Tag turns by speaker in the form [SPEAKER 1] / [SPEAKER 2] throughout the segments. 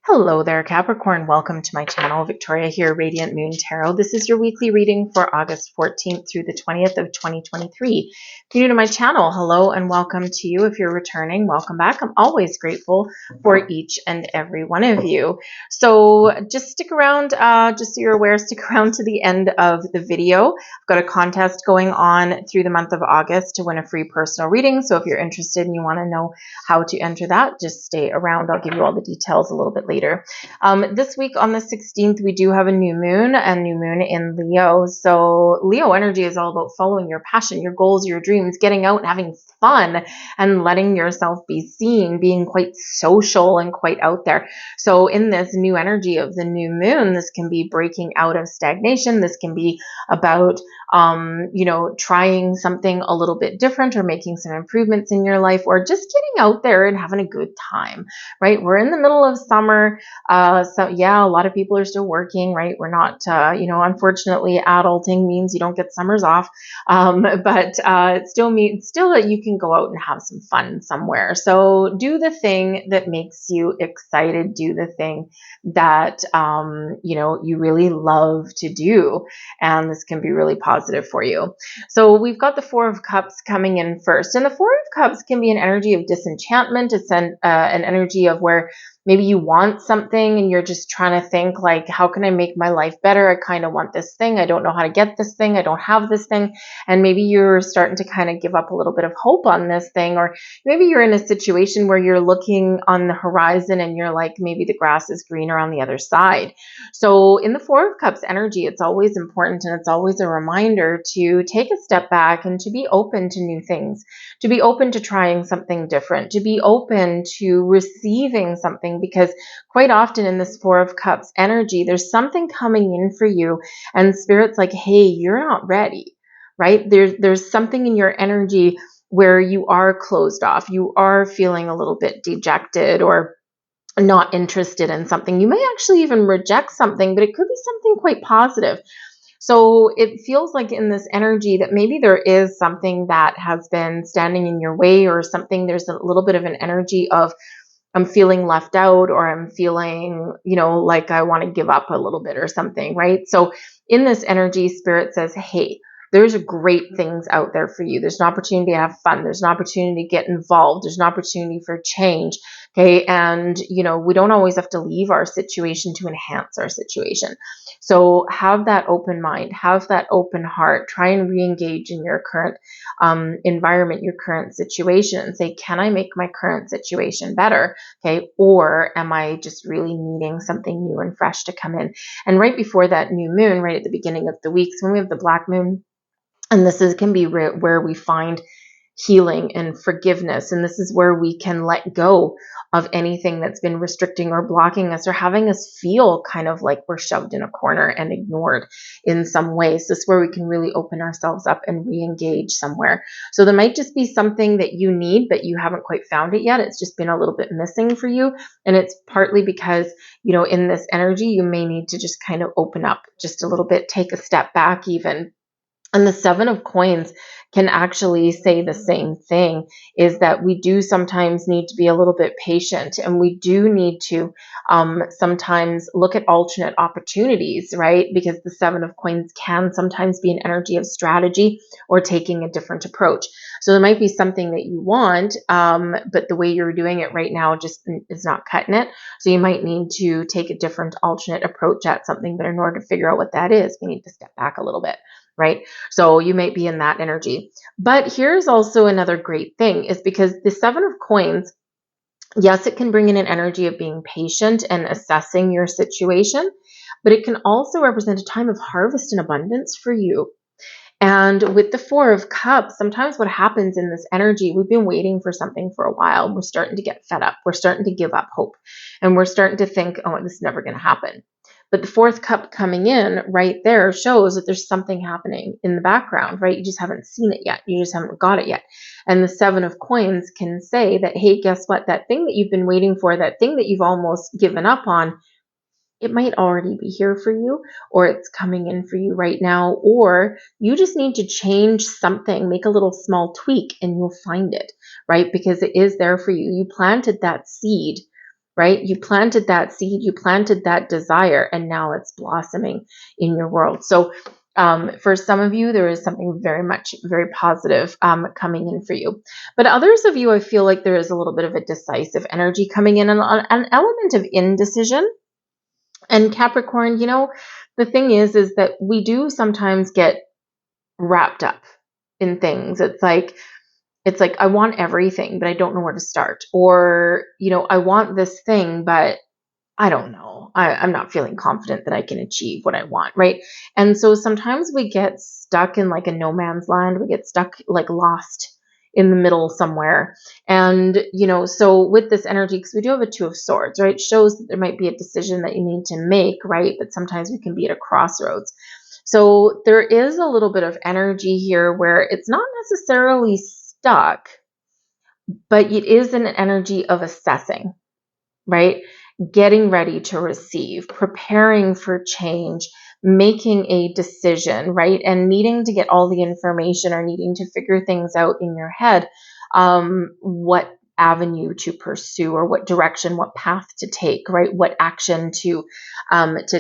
[SPEAKER 1] Hello there, Capricorn. Welcome to my channel. Victoria here, Radiant Moon Tarot. This is your weekly reading for August 14th through the 20th of 2023. If you're new to my channel, hello and welcome to you. If you're returning, welcome back. I'm always grateful for each and every one of you. So just stick around, just so you're aware, stick around to the end of the video. I've got a contest going on through the month of August to win a free personal reading. So if you're interested and you want to know how to enter that, just stay around. I'll give you all the details a little bit later. This week on the 16th, we do have a new moon in Leo. So Leo energy is all about following your passion, your goals, your dreams, getting out and having fun and letting yourself be seen, being quite social and quite out there. So in this new energy of the new moon, this can be breaking out of stagnation. This can be about trying something a little bit different or making some improvements in your life, or just getting out there and having a good time, right? We're in the middle of summer. So yeah, a lot of people are still working, right? We're not, unfortunately, adulting means you don't get summers off. But it still means that you can go out and have some fun somewhere. So do the thing that makes you excited. Do the thing that, you really love to do. And this can be really positive for you. So we've got the Four of Cups coming in first. And the Four of Cups can be an energy of disenchantment. It's an energy of where maybe you want something and you're just trying to think like, how can I make my life better? I kind of want this thing. I don't know how to get this thing. I don't have this thing. And maybe you're starting to kind of give up a little bit of hope on this thing. Or maybe you're in a situation where you're looking on the horizon and you're like, maybe the grass is greener on the other side. So in the Four of Cups energy, it's always important and it's always a reminder to take a step back and to be open to new things, to be open to trying something different, to be open to receiving something, because quite often in this Four of Cups energy, there's something coming in for you and Spirit's like, hey, you're not ready, right? There's something in your energy where you are closed off. You are feeling a little bit dejected or not interested in something. You may actually even reject something, but it could be something quite positive. So it feels like in this energy that maybe there is something that has been standing in your way or something. There's a little bit of an energy of I'm feeling left out, or I'm feeling, like I want to give up a little bit or something, right? So in this energy, Spirit says, hey, there's great things out there for you. There's an opportunity to have fun. There's an opportunity to get involved. There's an opportunity for change. Okay. And, we don't always have to leave our situation to enhance our situation. So have that open mind, have that open heart, try and re-engage in your current environment, your current situation, and say, can I make my current situation better? Okay. Or am I just really needing something new and fresh to come in? And right before that new moon, right at the beginning of the weeks, when we have the black moon, and can be where we find healing and forgiveness. And this is where we can let go of anything that's been restricting or blocking us or having us feel kind of like we're shoved in a corner and ignored in some ways. This is where we can really open ourselves up and re-engage somewhere. So there might just be something that you need, but you haven't quite found it yet. It's just been a little bit missing for you. And it's partly because, in this energy, you may need to just kind of open up just a little bit, take a step back even. And the Seven of Coins can actually say the same thing, is that we do sometimes need to be a little bit patient, and we do need to sometimes look at alternate opportunities, right? Because the Seven of Coins can sometimes be an energy of strategy or taking a different approach. So there might be something that you want, but the way you're doing it right now just is not cutting it. So you might need to take a different alternate approach at something, but in order to figure out what that is, we need to step back a little bit. Right? So you might be in that energy. But here's also another great thing, is because the Seven of Coins, yes, it can bring in an energy of being patient and assessing your situation, but it can also represent a time of harvest and abundance for you. And with the Four of Cups, sometimes what happens in this energy, we've been waiting for something for a while. We're starting to get fed up. We're starting to give up hope. And we're starting to think, oh, this is never going to happen. But the fourth cup coming in right there shows that there's something happening in the background, right? You just haven't seen it yet. You just haven't got it yet. And the Seven of Coins can say that, hey, guess what? That thing that you've been waiting for, that thing that you've almost given up on, it might already be here for you, or it's coming in for you right now, or you just need to change something, make a little small tweak, and you'll find it, right? Because it is there for you. You planted that seed right? You planted that seed, you planted that desire, and now it's blossoming in your world. So for some of you, there is something very positive coming in for you. But others of you, I feel like there is a little bit of a decisive energy coming in, and an element of indecision. And Capricorn, the thing is that we do sometimes get wrapped up in things. It's like I want everything, but I don't know where to start. Or, I want this thing, but I don't know. I'm not feeling confident that I can achieve what I want, right? And so sometimes we get stuck in like a no man's land. We get stuck like lost in the middle somewhere. And, so with this energy, because we do have a Two of Swords, right? It shows that there might be a decision that you need to make, right? But sometimes we can be at a crossroads. So there is a little bit of energy here where it's not necessarily stuck, but it is an energy of assessing, right? Getting ready to receive, preparing for change, making a decision, right? And needing to get all the information or needing to figure things out in your head, what avenue to pursue or what direction, what path to take, right? What action to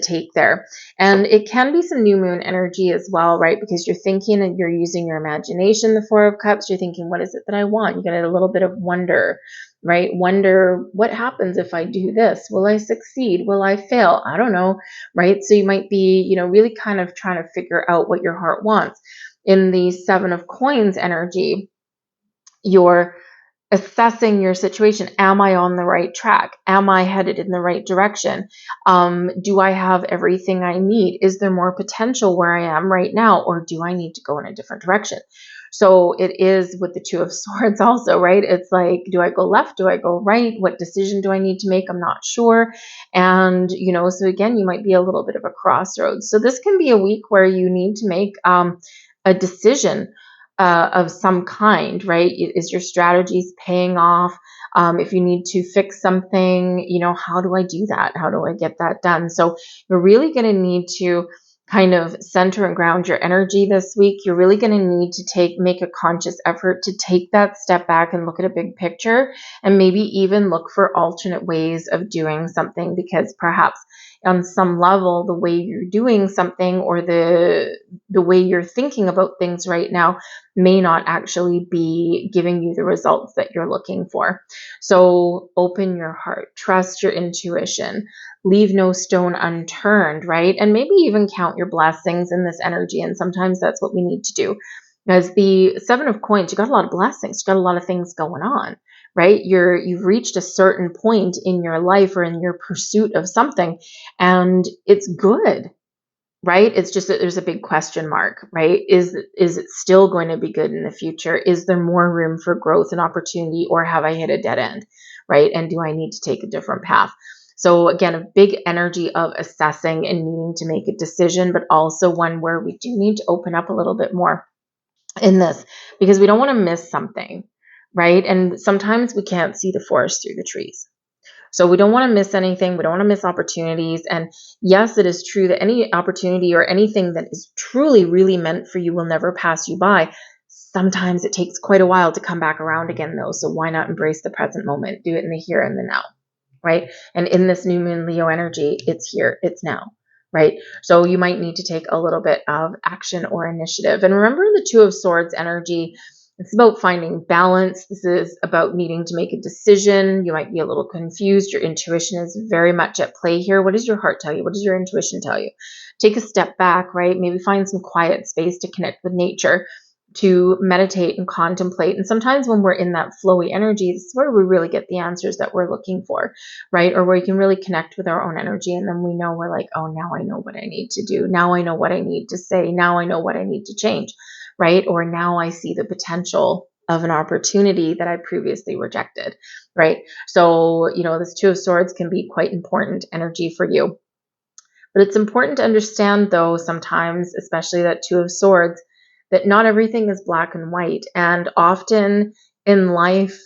[SPEAKER 1] take there. And it can be some new moon energy as well, right? Because you're thinking and you're using your imagination, the Four of Cups, you're thinking, what is it that I want? You get a little bit of wonder, right? Wonder, what happens if I do this? Will I succeed? Will I fail? I don't know, right? So you might be, really kind of trying to figure out what your heart wants. In the Seven of Coins energy, you're assessing your situation. Am I on the right track? Am I headed in the right direction? Do I have everything I need? Is there more potential where I am right now? Or do I need to go in a different direction? So it is with the Two of Swords also, right? It's like, do I go left? Do I go right? What decision do I need to make? I'm not sure. And, so again, you might be a little bit of a crossroads. So this can be a week where you need to make a decision of some kind, right? Is your strategies paying off? If you need to fix something, how do I do that? How do I get that done? So you're really going to need to kind of center and ground your energy this week. You're really going to need to make a conscious effort to take that step back and look at a big picture, and maybe even look for alternate ways of doing something, because perhaps on some level, the way you're doing something or the way you're thinking about things right now may not actually be giving you the results that you're looking for. So open your heart, trust your intuition, leave no stone unturned, right? And maybe even count your blessings in this energy. And sometimes that's what we need to do. As the Seven of Coins, you got a lot of blessings, you got a lot of things going on, right? You've reached a certain point in your life or in your pursuit of something, and it's good, right? It's just that there's a big question mark, right? Is it still going to be good in the future? Is there more room for growth and opportunity, or have I hit a dead end, right? And do I need to take a different path? So again, a big energy of assessing and needing to make a decision, but also one where we do need to open up a little bit more in this, because we don't want to miss something, right? And sometimes we can't see the forest through the trees. So we don't want to miss anything. We don't want to miss opportunities. And yes, it is true that any opportunity or anything that is truly, really meant for you will never pass you by. Sometimes it takes quite a while to come back around again, though. So why not embrace the present moment? Do it in the here and the now, right? And in this new moon Leo energy, it's here, it's now, right? So you might need to take a little bit of action or initiative. And remember the Two of Swords energy, it's about finding balance. This is about needing to make a decision. You might be a little confused. Your intuition is very much at play here. What does your heart tell you? What does your intuition tell you? Take a step back, right? Maybe find some quiet space to connect with nature, to meditate and contemplate. And sometimes when we're in that flowy energy, this is where we really get the answers that we're looking for, right? Or where we can really connect with our own energy. And then we know, we're like, oh, now I know what I need to do. Now I know what I need to say. Now I know what I need to change, right? Or now I see the potential of an opportunity that I previously rejected, right? So, this Two of Swords can be quite important energy for you. But it's important to understand, though, sometimes, especially that Two of Swords, that not everything is black and white. And often in life,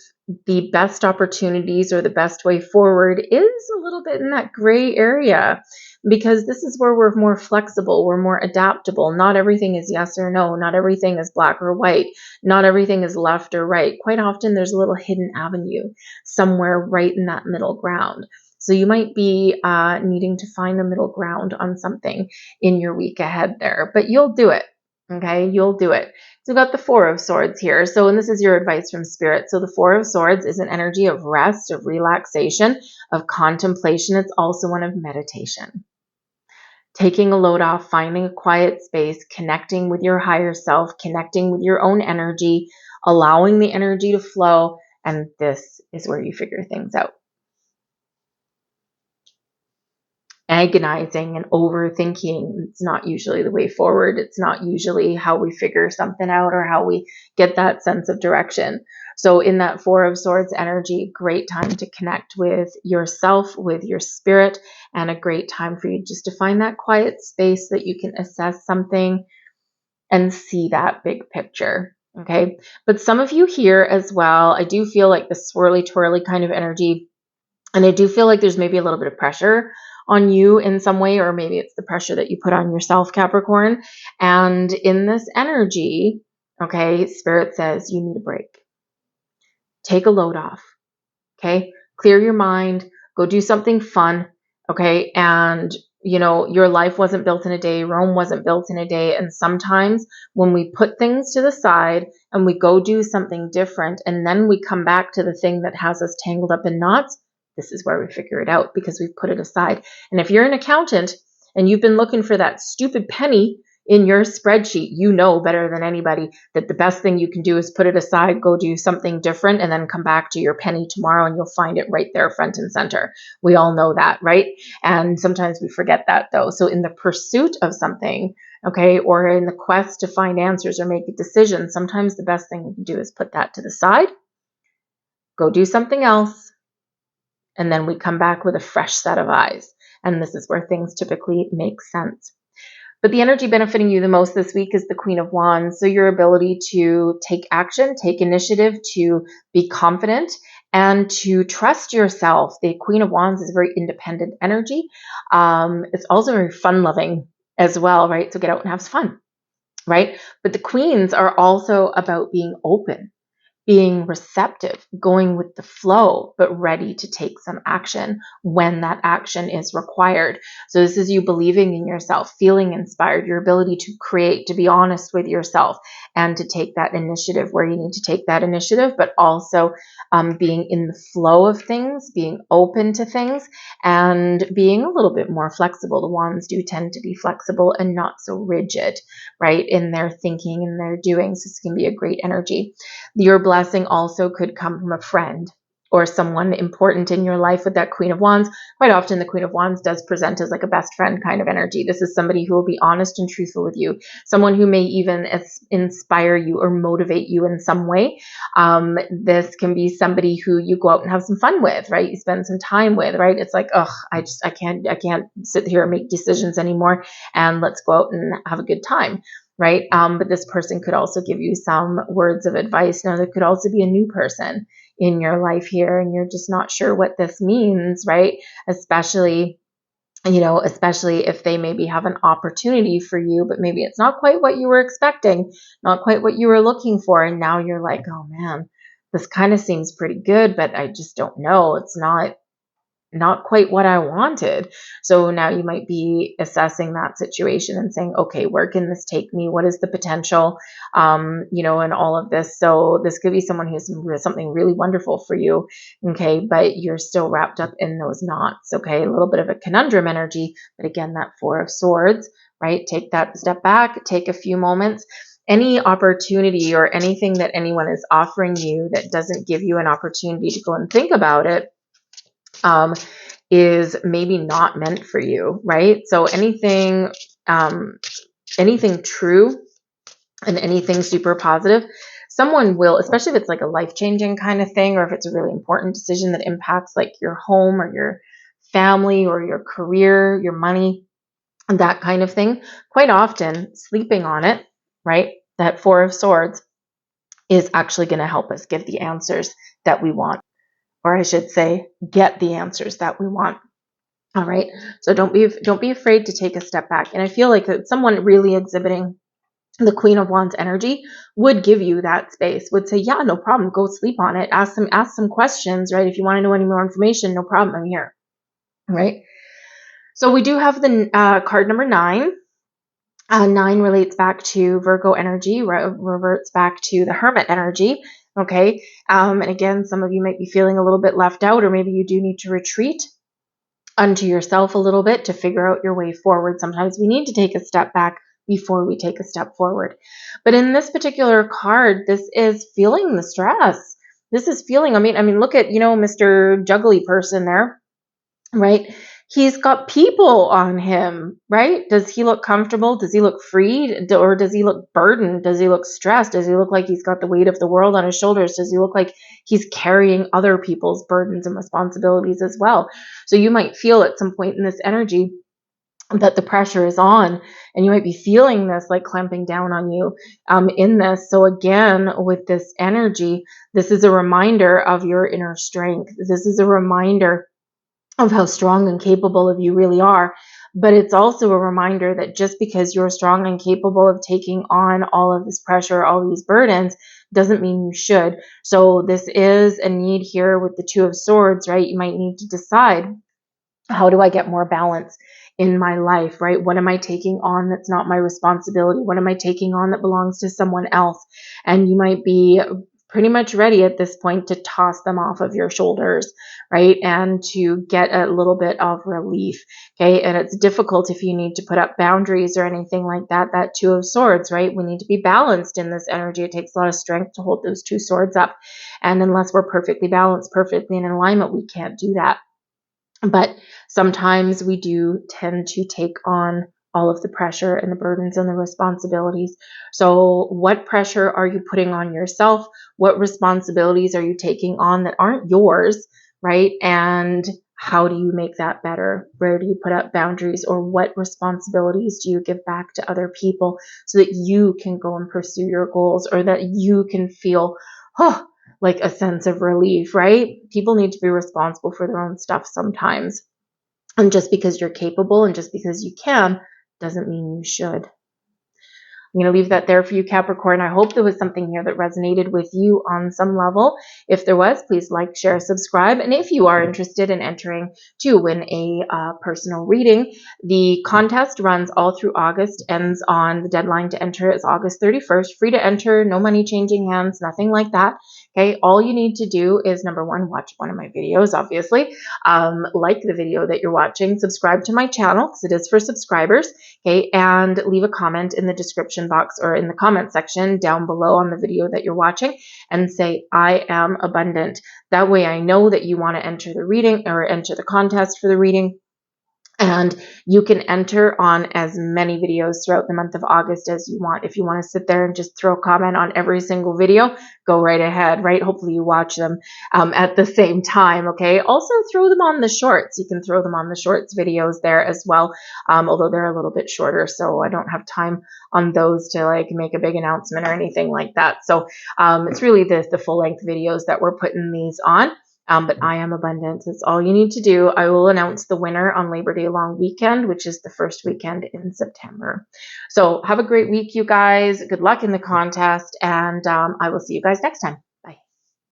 [SPEAKER 1] the best opportunities or the best way forward is a little bit in that gray area. because this is where we're more flexible, we're more adaptable. Not everything is yes or no. Not everything is black or white. Not everything is left or right. Quite often there's a little hidden avenue somewhere right in that middle ground. So you might be needing to find a middle ground on something in your week ahead there, but you'll do it. Okay, you'll do it. So we've got the Four of Swords here. So, and this is your advice from Spirit. So the Four of Swords is an energy of rest, of relaxation, of contemplation. It's also one of meditation. Taking a load off, finding a quiet space, connecting with your higher self, connecting with your own energy, allowing the energy to flow. And this is where you figure things out. Agonizing and overthinking, it's not usually the way forward. It's not usually how we figure something out or how we get that sense of direction. So in that Four of Swords energy, great time to connect with yourself, with your spirit, and a great time for you just to find that quiet space so that you can assess something and see that big picture. Okay. But some of you here as well, I do feel like the swirly twirly kind of energy. And I do feel like there's maybe a little bit of pressure on you in some way, or maybe it's the pressure that you put on yourself, Capricorn. And in this energy, okay, Spirit says you need a break. Take a load off, okay? Clear your mind, go do something fun, okay? And, you know, your life wasn't built in a day, Rome wasn't built in a day. And sometimes when we put things to the side and we go do something different, and then we come back to the thing that has us tangled up in knots, this is where we figure it out because we've put it aside. And if you're an accountant and you've been looking for that stupid penny in your spreadsheet, you know better than anybody that the best thing you can do is put it aside, go do something different, and then come back to your penny tomorrow and you'll find it right there front and center. We all know that, right? And sometimes we forget that though. So in the pursuit of something, okay, or in the quest to find answers or make a decision, sometimes the best thing we can do is put that to the side, go do something else, and then we come back with a fresh set of eyes. And this is where things typically make sense. But the energy benefiting you the most this week is the Queen of Wands. So your ability to take action, take initiative, to be confident, and to trust yourself. The Queen of Wands is a very independent energy. It's also very fun-loving as well, right? So get out and have fun, right? But the Queens are also about being open, being receptive, going with the flow, but ready to take some action when that action is required. So this is you believing in yourself, feeling inspired, your ability to create, to be honest with yourself, and to take that initiative where you need to take that initiative, but also being in the flow of things, being open to things, and being a little bit more flexible. The Wands do tend to be flexible and not so rigid, right, in their thinking and their doing. So this can be a great energy. Your blessing also could come from a friend or someone important in your life with that Queen of Wands. Quite often the Queen of Wands does present as like a best friend kind of energy. This is somebody who will be honest and truthful with you, someone who may even inspire you or motivate you in some way. This can be somebody who you go out and have some fun with, right? You spend some time with, right? It's like, I can't sit here and make decisions anymore, and let's go out and have a good time. Right? But this person could also give you some words of advice. Now, there could also be a new person in your life here, and you're just not sure what this means, right? Especially if they maybe have an opportunity for you, but maybe it's not quite what you were expecting, not quite what you were looking for. And now you're like, oh man, this kind of seems pretty good, but I just don't know. It's not quite what I wanted. So now you might be assessing that situation and saying, okay, where can this take me? What is the potential, and all of this. So this could be someone who's something really wonderful for you. Okay. But you're still wrapped up in those knots. Okay. A little bit of a conundrum energy, but again, that Four of Swords, right? Take that step back, take a few moments. Any opportunity or anything that anyone is offering you that doesn't give you an opportunity to go and think about it, is maybe not meant for you, right? So anything true and anything super positive, someone will, especially if it's like a life-changing kind of thing, or if it's a really important decision that impacts like your home or your family or your career, your money, that kind of thing. Quite often sleeping on it, right? That Four of Swords is actually going to help us give the answers that we want. Or I should say, get the answers that we want. All right. So don't be afraid to take a step back. And I feel like that someone really exhibiting the Queen of Wands energy would give you that space, would say, yeah, no problem. Go sleep on it. Ask some questions, right? If you want to know any more information, no problem. I'm here. Right. So we do have the card number 9. 9 relates back to Virgo energy, reverts back to the Hermit energy. Okay. And again, some of you might be feeling a little bit left out, or maybe you do need to retreat unto yourself a little bit to figure out your way forward. Sometimes we need to take a step back before we take a step forward. But in this particular card, this is feeling the stress. This is feeling, I mean, look at, Mr. Juggly person there, right? He's got people on him, right? Does he look comfortable? Does he look free? Or does he look burdened? Does he look stressed? Does he look like he's got the weight of the world on his shoulders? Does he look like he's carrying other people's burdens and responsibilities as well? So you might feel at some point in this energy that the pressure is on, and you might be feeling this like clamping down on you in this. So again, with this energy, this is a reminder of your inner strength. This is a reminder of how strong and capable of you really are. But it's also a reminder that just because you're strong and capable of taking on all of this pressure, all these burdens, doesn't mean you should. So this is a need here with the Two of Swords, right? You might need to decide, how do I get more balance in my life, right? What am I taking on that's not my responsibility? What am I taking on that belongs to someone else? And you might be pretty much ready at this point to toss them off of your shoulders, right? And to get a little bit of relief, okay? And it's difficult if you need to put up boundaries or anything like that. That Two of Swords, right? We need to be balanced in this energy. It takes a lot of strength to hold those two swords up. And unless we're perfectly balanced, perfectly in alignment, we can't do that. But sometimes we do tend to take on all of the pressure and the burdens and the responsibilities. So what pressure are you putting on yourself? What responsibilities are you taking on that aren't yours, right? And how do you make that better? Where do you put up boundaries, or what responsibilities do you give back to other people so that you can go and pursue your goals, or that you can feel, like a sense of relief, right? People need to be responsible for their own stuff sometimes. And just because you're capable and just because you can doesn't mean you should. I'm going to leave that there for you, Capricorn. I hope there was something here that resonated with you on some level. If there was, please like, share, subscribe. And if you are interested in entering to win a personal reading, the contest runs all through August, ends on the deadline to enter is August 31st. Free to enter, no money changing hands, nothing like that. Okay, all you need to do is, number one, watch one of my videos, obviously. Like the video that you're watching, subscribe to my channel because it is for subscribers. Okay, and leave a comment in the description box or in the comment section down below on the video that you're watching and say, I am abundant. That way I know that you want to enter the reading or enter the contest for the reading. And you can enter on as many videos throughout the month of August as you want. If you want to sit there and just throw a comment on every single video, go right ahead, right? Hopefully you watch them at the same time, okay? Also throw them on the shorts. You can throw them on the shorts videos there as well, although they're a little bit shorter, so I don't have time on those to like make a big announcement or anything like that. So it's really the full-length videos that we're putting these on. But I am abundant. That's all you need to do. I will announce the winner on Labor Day long weekend, which is the first weekend in September. So have a great week, you guys. Good luck in the contest, and I will see you guys next time.